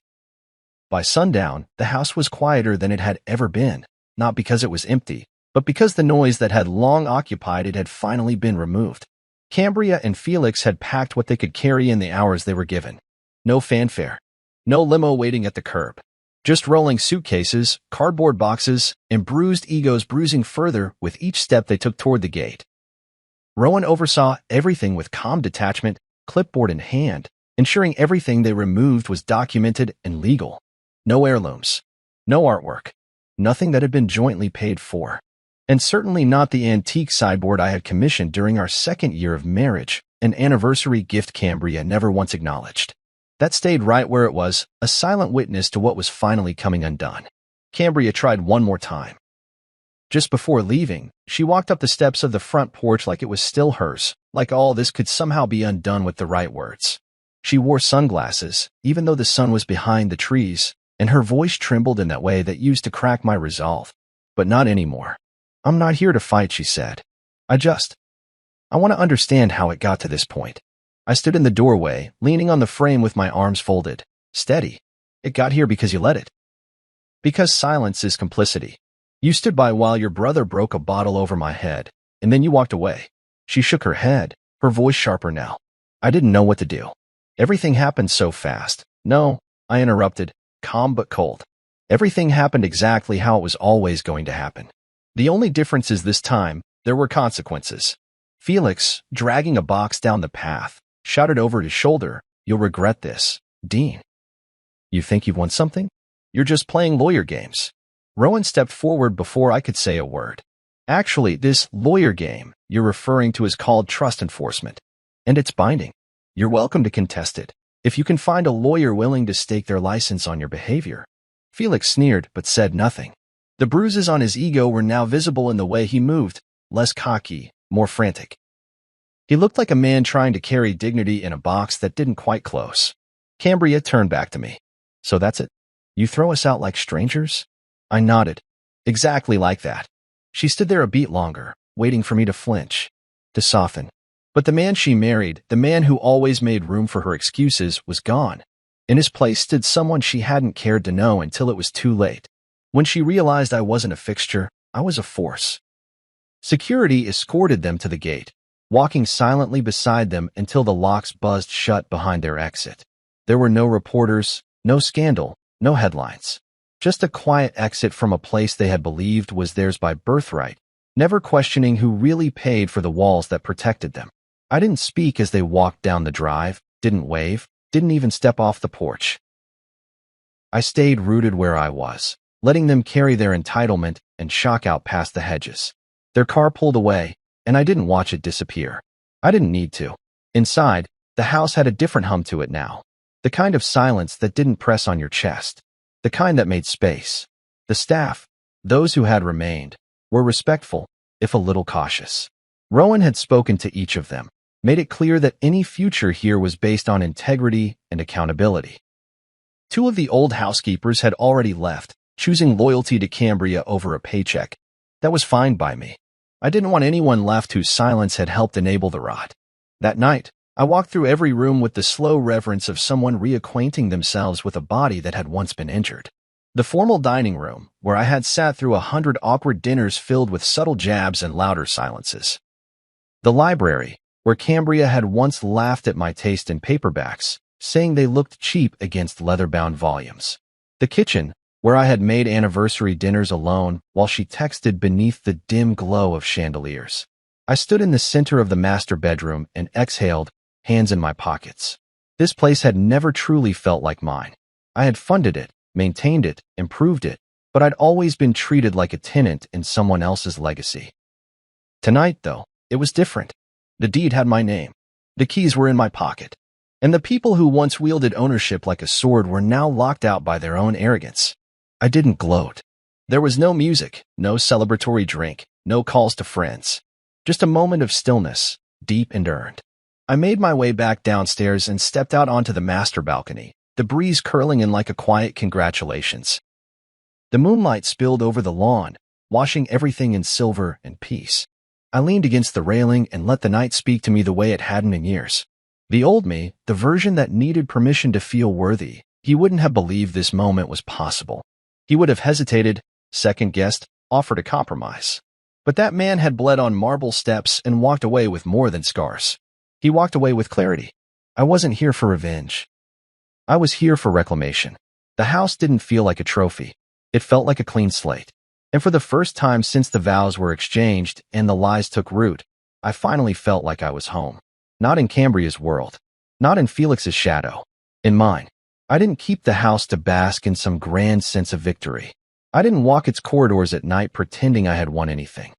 By sundown, the house was quieter than it had ever been, not because it was empty, but because the noise that had long occupied it had finally been removed. Cambria and Felix had packed what they could carry in the hours they were given. No fanfare. No limo waiting at the curb. Just rolling suitcases, cardboard boxes, and bruised egos bruising further with each step they took toward the gate. Rowan oversaw everything with calm detachment, clipboard in hand, ensuring everything they removed was documented and legal. No heirlooms. No artwork. Nothing that had been jointly paid for. And certainly not the antique sideboard I had commissioned during our second year of marriage, an anniversary gift Cambria never once acknowledged. That stayed right where it was, a silent witness to what was finally coming undone. Cambria tried one more time. Just before leaving, she walked up the steps of the front porch like it was still hers, like all this could somehow be undone with the right words. She wore sunglasses, even though the sun was behind the trees, and her voice trembled in that way that used to crack my resolve. But not anymore. I'm not here to fight, she said. I want to understand how it got to this point. I stood in the doorway, leaning on the frame with my arms folded. Steady. It got here because you let it. Because silence is complicity. You stood by while your brother broke a bottle over my head, and then you walked away. She shook her head, her voice sharper now. I didn't know what to do. Everything happened so fast. No, I interrupted, calm but cold. Everything happened exactly how it was always going to happen. The only difference is this time, there were consequences. Felix, dragging a box down the path, shouted over his shoulder, "You'll regret this, Dean." You think you've won something? You're just playing lawyer games. Rowan stepped forward before I could say a word. Actually, this lawyer game you're referring to is called trust enforcement. And it's binding. You're welcome to contest it, if you can find a lawyer willing to stake their license on your behavior. Felix sneered, but said nothing. The bruises on his ego were now visible in the way he moved, less cocky, more frantic. He looked like a man trying to carry dignity in a box that didn't quite close. Cambria turned back to me. So that's it? You throw us out like strangers? I nodded. Exactly like that. She stood there a beat longer, waiting for me to flinch, to soften. But the man she married, the man who always made room for her excuses, was gone. In his place stood someone she hadn't cared to know until it was too late. When she realized I wasn't a fixture, I was a force. Security escorted them to the gate, walking silently beside them until the locks buzzed shut behind their exit. There were no reporters, no scandal, no headlines. Just a quiet exit from a place they had believed was theirs by birthright, never questioning who really paid for the walls that protected them. I didn't speak as they walked down the drive, didn't wave, didn't even step off the porch. I stayed rooted where I was, letting them carry their entitlement and shock out past the hedges. Their car pulled away, and I didn't watch it disappear. I didn't need to. Inside, the house had a different hum to it now. The kind of silence that didn't press on your chest. The kind that made space. The staff, those who had remained, were respectful, if a little cautious. Rowan had spoken to each of them, made it clear that any future here was based on integrity and accountability. 2 of the old housekeepers had already left, choosing loyalty to Cambria over a paycheck. That was fine by me. I didn't want anyone left whose silence had helped enable the rot. That night, I walked through every room with the slow reverence of someone reacquainting themselves with a body that had once been injured. The formal dining room, where I had sat through 100 awkward dinners filled with subtle jabs and louder silences. The library, where Cambria had once laughed at my taste in paperbacks, saying they looked cheap against leather-bound volumes. The kitchen, where I had made anniversary dinners alone while she texted beneath the dim glow of chandeliers. I stood in the center of the master bedroom and exhaled, hands in my pockets. This place had never truly felt like mine. I had funded it, maintained it, improved it, but I'd always been treated like a tenant in someone else's legacy. Tonight, though, it was different. The deed had my name. The keys were in my pocket. And the people who once wielded ownership like a sword were now locked out by their own arrogance. I didn't gloat. There was no music, no celebratory drink, no calls to friends. Just a moment of stillness, deep and earned. I made my way back downstairs and stepped out onto the master balcony, the breeze curling in like a quiet congratulations. The moonlight spilled over the lawn, washing everything in silver and peace. I leaned against the railing and let the night speak to me the way it hadn't in years. The old me, the version that needed permission to feel worthy, he wouldn't have believed this moment was possible. He would have hesitated, second-guessed, offered a compromise. But that man had bled on marble steps and walked away with more than scars. He walked away with clarity. I wasn't here for revenge. I was here for reclamation. The house didn't feel like a trophy. It felt like a clean slate. And for the first time since the vows were exchanged and the lies took root, I finally felt like I was home. Not in Cambria's world. Not in Felix's shadow. In mine. I didn't keep the house to bask in some grand sense of victory. I didn't walk its corridors at night pretending I had won anything.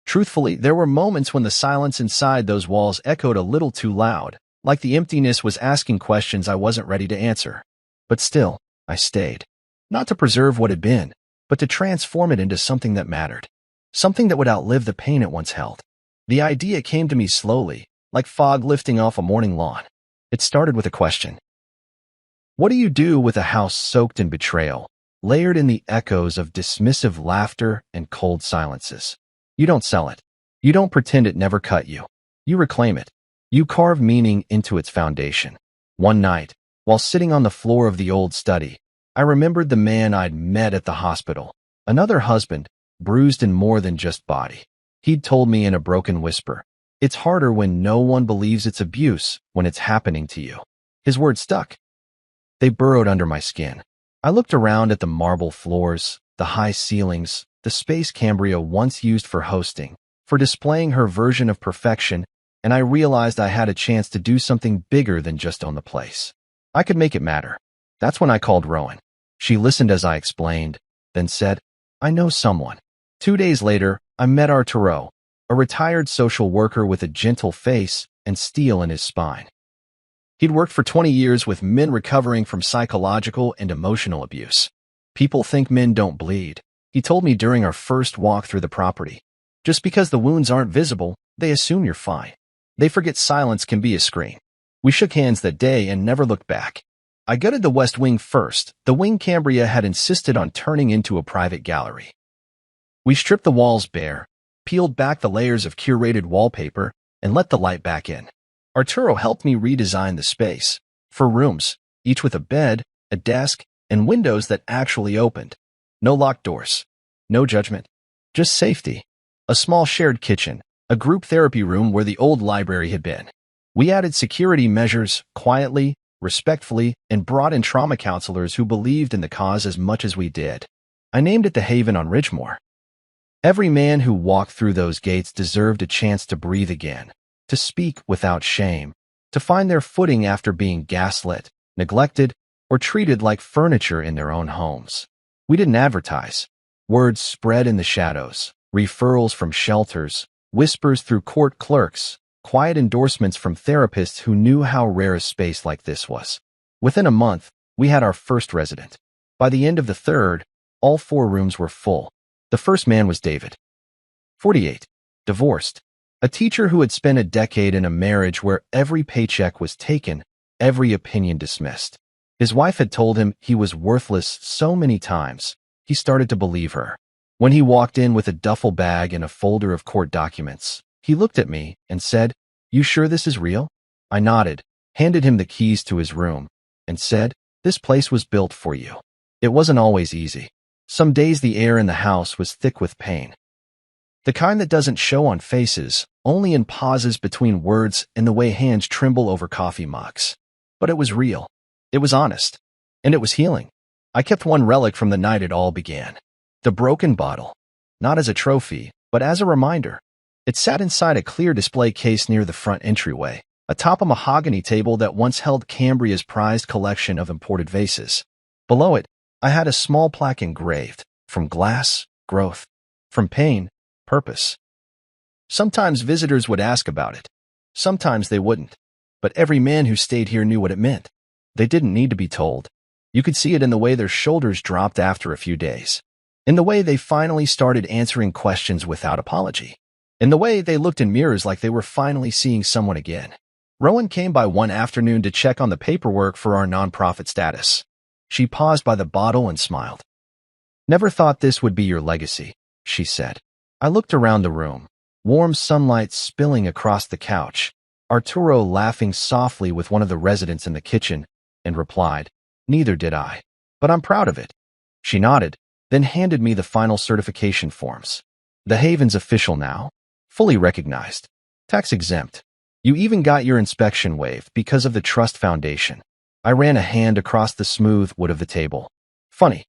Truthfully, there were moments when the silence inside those walls echoed a little too loud, like the emptiness was asking questions I wasn't ready to answer. But still, I stayed. Not to preserve what had been, but to transform it into something that mattered. Something that would outlive the pain it once held. The idea came to me slowly, like fog lifting off a morning lawn. It started with a question. What do you do with a house soaked in betrayal, layered in the echoes of dismissive laughter and cold silences? You don't sell it. You don't pretend it never cut you. You reclaim it. You carve meaning into its foundation. One night, while sitting on the floor of the old study, I remembered the man I'd met at the hospital. Another husband, bruised in more than just body. He'd told me in a broken whisper, "It's harder when no one believes it's abuse when it's happening to you." His words stuck. They burrowed under my skin. I looked around at the marble floors, the high ceilings, the space Cambria once used for hosting, for displaying her version of perfection, and I realized I had a chance to do something bigger than just own the place. I could make it matter. That's when I called Rowan. She listened as I explained, then said, "I know someone." 2 days later, I met Arturo, a retired social worker with a gentle face and steel in his spine. He'd worked for 20 years with men recovering from psychological and emotional abuse. "People think men don't bleed," he told me during our first walk through the property. "Just because the wounds aren't visible, they assume you're fine. They forget silence can be a scream." We shook hands that day and never looked back. I gutted the west wing first, the wing Cambria had insisted on turning into a private gallery. We stripped the walls bare, peeled back the layers of curated wallpaper, and let the light back in. Arturo helped me redesign the space. 4 rooms, each with a bed, a desk, and windows that actually opened. No locked doors. No judgment. Just safety. A small shared kitchen, a group therapy room where the old library had been. We added security measures, quietly, respectfully, and brought in trauma counselors who believed in the cause as much as we did. I named it the Haven on Ridgemore. Every man who walked through those gates deserved a chance to breathe again, to speak without shame, to find their footing after being gaslit, neglected, or treated like furniture in their own homes. We didn't advertise. Words spread in the shadows, referrals from shelters, whispers through court clerks, quiet endorsements from therapists who knew how rare a space like this was. Within a month, we had our first resident. By the end of the third, all 4 rooms were full. The first man was David. 48. Divorced. A teacher who had spent a decade in a marriage where every paycheck was taken, every opinion dismissed. His wife had told him he was worthless so many times, he started to believe her. When he walked in with a duffel bag and a folder of court documents, he looked at me and said, "You sure this is real?" I nodded, handed him the keys to his room, and said, "This place was built for you." It wasn't always easy. Some days the air in the house was thick with pain. The kind that doesn't show on faces, only in pauses between words and the way hands tremble over coffee mugs. But it was real. It was honest. And it was healing. I kept one relic from the night it all began. The broken bottle. Not as a trophy, but as a reminder. It sat inside a clear display case near the front entryway, atop a mahogany table that once held Cambria's prized collection of imported vases. Below it, I had a small plaque engraved, "From glass, growth. From pain, purpose." Sometimes visitors would ask about it. Sometimes they wouldn't. But every man who stayed here knew what it meant. They didn't need to be told. You could see it in the way their shoulders dropped after a few days. In the way they finally started answering questions without apology. In the way they looked in mirrors like they were finally seeing someone again. Rowan came by one afternoon to check on the paperwork for our nonprofit status. She paused by the bottle and smiled. "Never thought this would be your legacy," she said. I looked around the room, warm sunlight spilling across the couch, Arturo laughing softly with one of the residents in the kitchen, and replied, "Neither did I. But I'm proud of it." She nodded, then handed me the final certification forms. "The Haven's official now. Fully recognized. Tax exempt. You even got your inspection waived because of the Trust Foundation." I ran a hand across the smooth wood of the table. "Funny.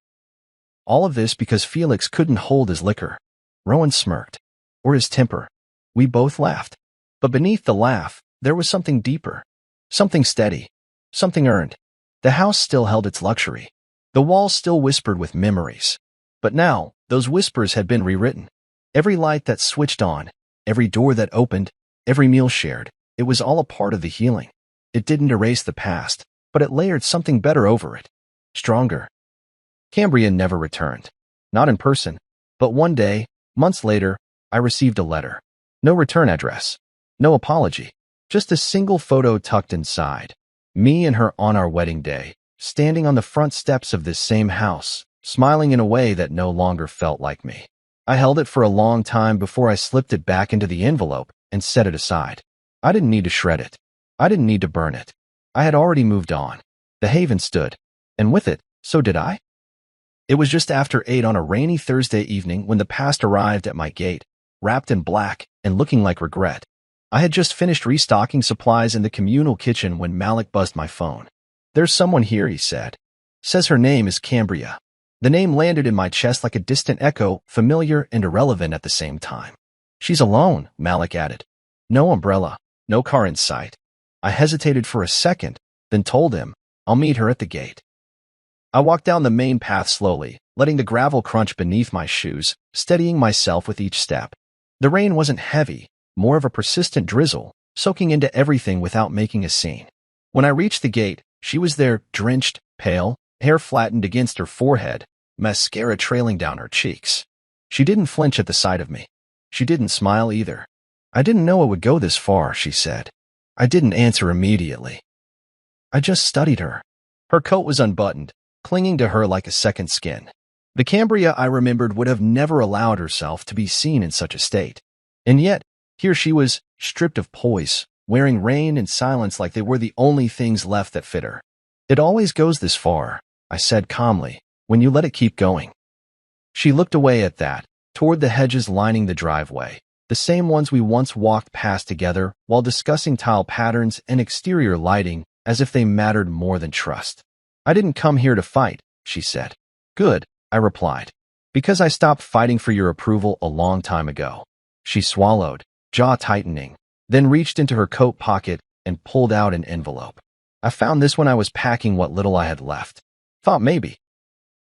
All of this because Felix couldn't hold his liquor." Rowan smirked. "Or his temper." We both laughed. But beneath the laugh, there was something deeper. Something steady. Something earned. The house still held its luxury. The walls still whispered with memories. But now, those whispers had been rewritten. Every light that switched on, every door that opened, every meal shared, it was all a part of the healing. It didn't erase the past, but it layered something better over it. Stronger. Cambria never returned. Not in person. But one day, months later, I received a letter. No return address. No apology. Just a single photo tucked inside. Me and her on our wedding day, standing on the front steps of this same house, smiling in a way that no longer felt like me. I held it for a long time before I slipped it back into the envelope and set it aside. I didn't need to shred it. I didn't need to burn it. I had already moved on. The Haven stood. And with it, so did I. It was just after 8 on a rainy Thursday evening when the past arrived at my gate, wrapped in black and looking like regret. I had just finished restocking supplies in the communal kitchen when Malik buzzed my phone. "There's someone here," he said. "Says her name is Cambria." The name landed in my chest like a distant echo, familiar and irrelevant at the same time. "She's alone," Malik added. "No umbrella, no car in sight." I hesitated for a second, then told him, "I'll meet her at the gate." I walked down the main path slowly, letting the gravel crunch beneath my shoes, steadying myself with each step. The rain wasn't heavy, more of a persistent drizzle, soaking into everything without making a scene. When I reached the gate, she was there, drenched, pale, hair flattened against her forehead, mascara trailing down her cheeks. She didn't flinch at the sight of me. She didn't smile either. "I didn't know it would go this far," she said. I didn't answer immediately. I just studied her. Her coat was unbuttoned, clinging to her like a second skin. The Cambria I remembered would have never allowed herself to be seen in such a state. And yet, here she was, stripped of poise, wearing rain and silence like they were the only things left that fit her. "It always goes this far," I said calmly, "when you let it keep going." She looked away at that, toward the hedges lining the driveway, the same ones we once walked past together while discussing tile patterns and exterior lighting as if they mattered more than trust. "I didn't come here to fight," she said. "Good," I replied. "Because I stopped fighting for your approval a long time ago." She swallowed, jaw tightening, then reached into her coat pocket and pulled out an envelope. "I found this when I was packing what little I had left. Thought maybe.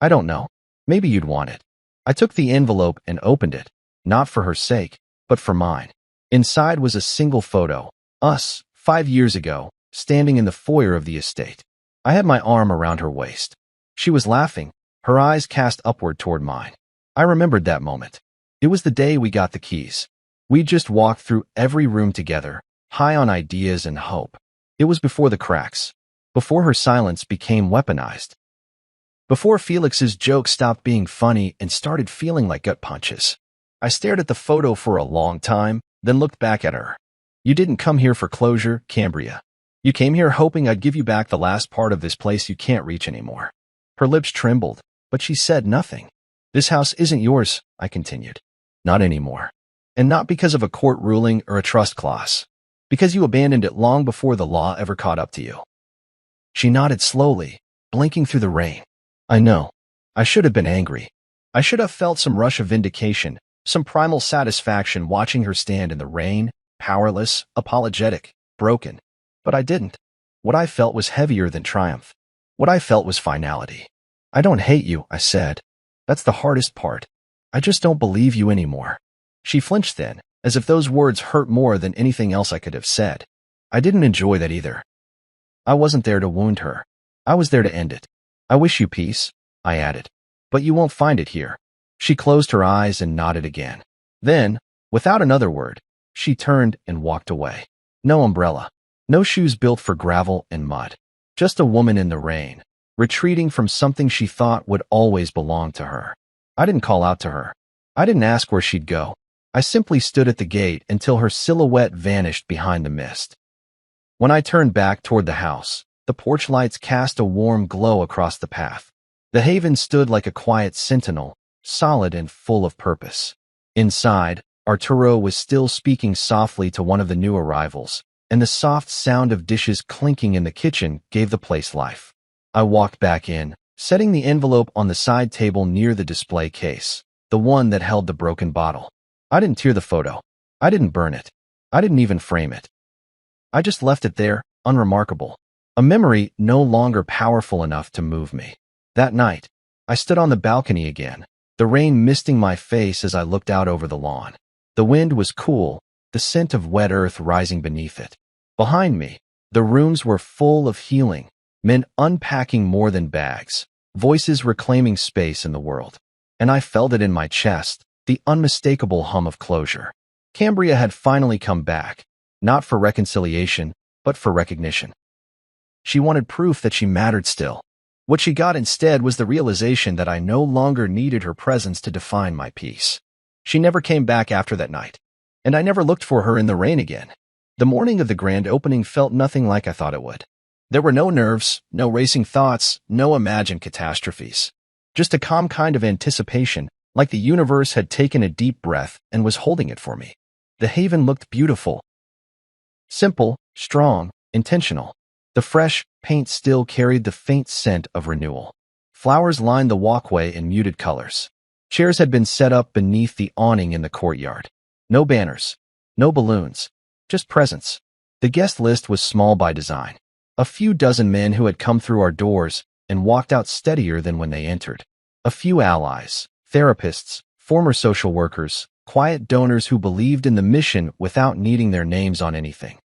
I don't know. Maybe you'd want it." I took the envelope and opened it, not for her sake, but for mine. Inside was a single photo, us, 5 years ago, standing in the foyer of the estate. I had my arm around her waist. She was laughing, her eyes cast upward toward mine. I remembered that moment. It was the day we got the keys. We just walked through every room together, high on ideas and hope. It was before the cracks, before her silence became weaponized. before Felix's jokes stopped being funny and started feeling like gut punches. I stared at the photo for a long time, then looked back at her. You didn't come here for closure, Cambria. You came here hoping I'd give you back the last part of this place you can't reach anymore. Her lips trembled, but she said nothing. This house isn't yours, I continued. Not anymore. And not because of a court ruling or a trust clause. Because you abandoned it long before the law ever caught up to you. She nodded slowly, blinking through the rain. I know. I should have been angry. I should have felt some rush of vindication, some primal satisfaction watching her stand in the rain, powerless, apologetic, broken. But I didn't. What I felt was heavier than triumph. What I felt was finality. I don't hate you, I said. That's the hardest part. I just don't believe you anymore. She flinched then, as if those words hurt more than anything else I could have said. I didn't enjoy that either. I wasn't there to wound her. I was there to end it. I wish you peace, I added. But you won't find it here. She closed her eyes and nodded again. Then, without another word, she turned and walked away. No umbrella. No shoes built for gravel and mud. Just a woman in the rain, retreating from something she thought would always belong to her. I didn't call out to her. I didn't ask where she'd go. I simply stood at the gate until her silhouette vanished behind the mist. When I turned back toward the house, the porch lights cast a warm glow across the path. The haven stood like a quiet sentinel, solid and full of purpose. Inside, Arturo was still speaking softly to one of the new arrivals, and the soft sound of dishes clinking in the kitchen gave the place life. I walked back in, setting the envelope on the side table near the display case, the one that held the broken bottle. I didn't tear the photo. I didn't burn it. I didn't even frame it. I just left it there, unremarkable. A memory no longer powerful enough to move me. That night, I stood on the balcony again, the rain misting my face as I looked out over the lawn. The wind was cool, the scent of wet earth rising beneath it. Behind me, the rooms were full of healing, men unpacking more than bags, voices reclaiming space in the world. And I felt it in my chest, the unmistakable hum of closure. Cambria had finally come back, not for reconciliation, but for recognition. She wanted proof that she mattered still. What she got instead was the realization that I no longer needed her presence to define my peace. She never came back after that night, and I never looked for her in the rain again. The morning of the grand opening felt nothing like I thought it would. There were no nerves, no racing thoughts, no imagined catastrophes. Just a calm kind of anticipation, like the universe had taken a deep breath and was holding it for me. The haven looked beautiful. Simple, strong, intentional. The fresh paint still carried the faint scent of renewal. Flowers lined the walkway in muted colors. Chairs had been set up beneath the awning in the courtyard. No banners, no balloons, just presents. The guest list was small by design. A few dozen men who had come through our doors and walked out steadier than when they entered. A few allies, therapists, former social workers, quiet donors who believed in the mission without needing their names on anything.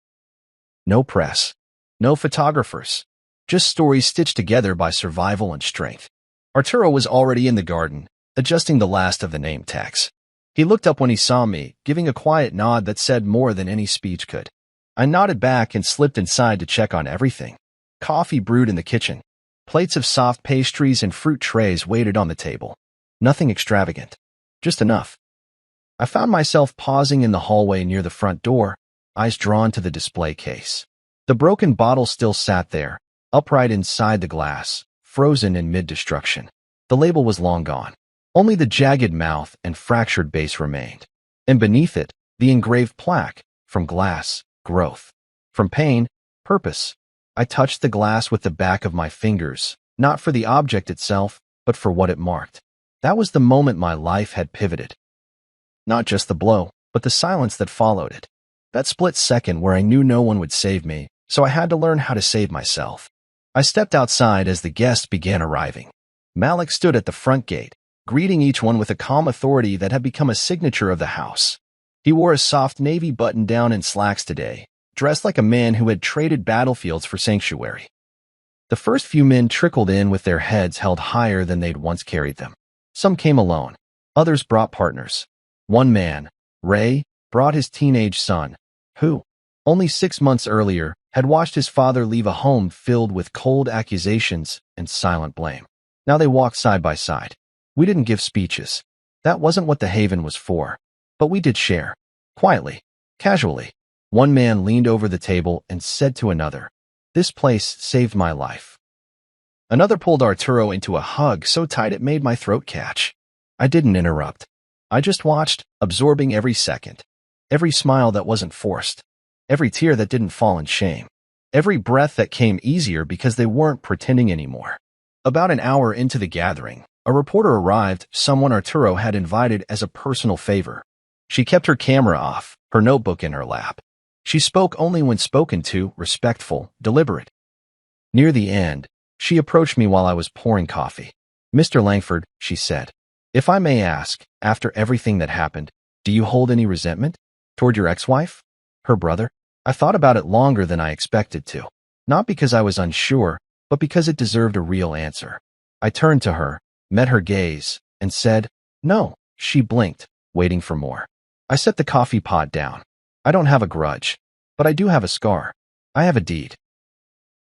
No press. No photographers, just stories stitched together by survival and strength. Arturo was already in the garden, adjusting the last of the name tags. He looked up when he saw me, giving a quiet nod that said more than any speech could. I nodded back and slipped inside to check on everything. Coffee brewed in the kitchen. Plates of soft pastries and fruit trays waited on the table. Nothing extravagant, just enough. I found myself pausing in the hallway near the front door, eyes drawn to the display case. The broken bottle still sat there, upright inside the glass, frozen in mid-destruction. The label was long gone. Only the jagged mouth and fractured base remained. And beneath it, the engraved plaque, from glass, growth. From pain, purpose. I touched the glass with the back of my fingers, not for the object itself, but for what it marked. That was the moment my life had pivoted. Not just the blow, but the silence that followed it. That split second where I knew no one would save me, so I had to learn how to save myself. I stepped outside as the guests began arriving. Malik stood at the front gate, greeting each one with a calm authority that had become a signature of the house. He wore a soft navy button-down and slacks today, dressed like a man who had traded battlefields for sanctuary. The first few men trickled in with their heads held higher than they'd once carried them. Some came alone. Others brought partners. One man, Ray, brought his teenage son, who, only 6 months earlier, had watched his father leave a home filled with cold accusations and silent blame. Now they walked side by side. We didn't give speeches. That wasn't what the haven was for. But we did share. Quietly. Casually. One man leaned over the table and said to another, "This place saved my life." Another pulled Arturo into a hug so tight it made my throat catch. I didn't interrupt. I just watched, absorbing every second. Every smile that wasn't forced. Every tear that didn't fall in shame. Every breath that came easier because they weren't pretending anymore. About an hour into the gathering, a reporter arrived, someone Arturo had invited as a personal favor. She kept her camera off, her notebook in her lap. She spoke only when spoken to, respectful, deliberate. Near the end, she approached me while I was pouring coffee. "Mr. Langford," she said, "if I may ask, after everything that happened, do you hold any resentment? Toward your ex-wife? Her brother?" I thought about it longer than I expected to. Not because I was unsure, but because it deserved a real answer. I turned to her, met her gaze, and said, "No." She blinked, waiting for more. I set the coffee pot down. I don't have a grudge, but I do have a scar. I have a deed.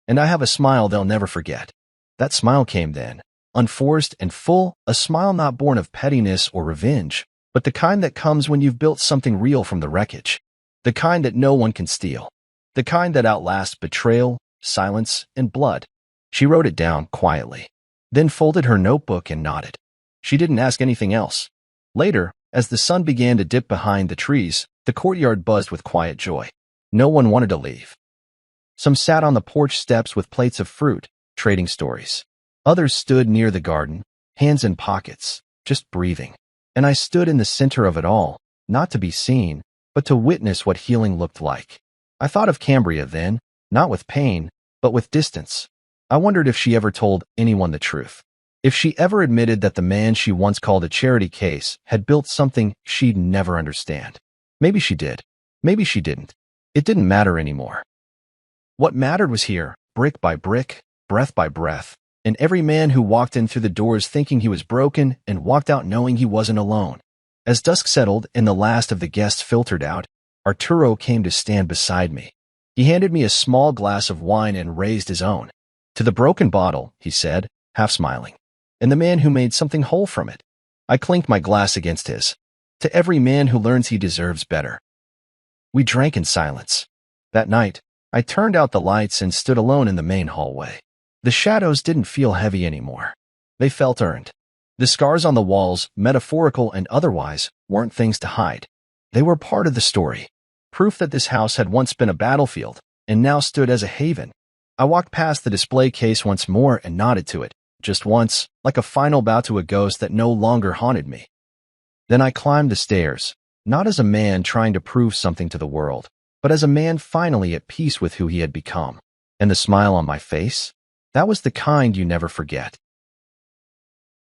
And I have a smile they'll never forget. That smile came then, unforced and full, a smile not born of pettiness or revenge, but the kind that comes when you've built something real from the wreckage. The kind that no one can steal. The kind that outlasts betrayal, silence, and blood. She wrote it down quietly, then folded her notebook and nodded. She didn't ask anything else. Later, as the sun began to dip behind the trees, the courtyard buzzed with quiet joy. No one wanted to leave. Some sat on the porch steps with plates of fruit, trading stories. Others stood near the garden, hands in pockets, just breathing. And I stood in the center of it all, not to be seen, but to witness what healing looked like. I thought of Cambria then, not with pain, but with distance. I wondered if she ever told anyone the truth. If she ever admitted that the man she once called a charity case had built something she'd never understand. Maybe she did. Maybe she didn't. It didn't matter anymore. What mattered was here, brick by brick, breath by breath, and every man who walked in through the doors thinking he was broken and walked out knowing he wasn't alone. As dusk settled and the last of the guests filtered out, Arturo came to stand beside me. He handed me a small glass of wine and raised his own. "To the broken bottle," he said, half smiling, "and the man who made something whole from it." I clinked my glass against his. "To every man who learns he deserves better." We drank in silence. That night, I turned out the lights and stood alone in the main hallway. The shadows didn't feel heavy anymore. They felt earned. The scars on the walls, metaphorical and otherwise, weren't things to hide. They were part of the story. Proof that this house had once been a battlefield and now stood as a haven. I walked past the display case once more and nodded to it, just once, like a final bow to a ghost that no longer haunted me. Then I climbed the stairs, not as a man trying to prove something to the world, but as a man finally at peace with who he had become. And the smile on my face? That was the kind you never forget.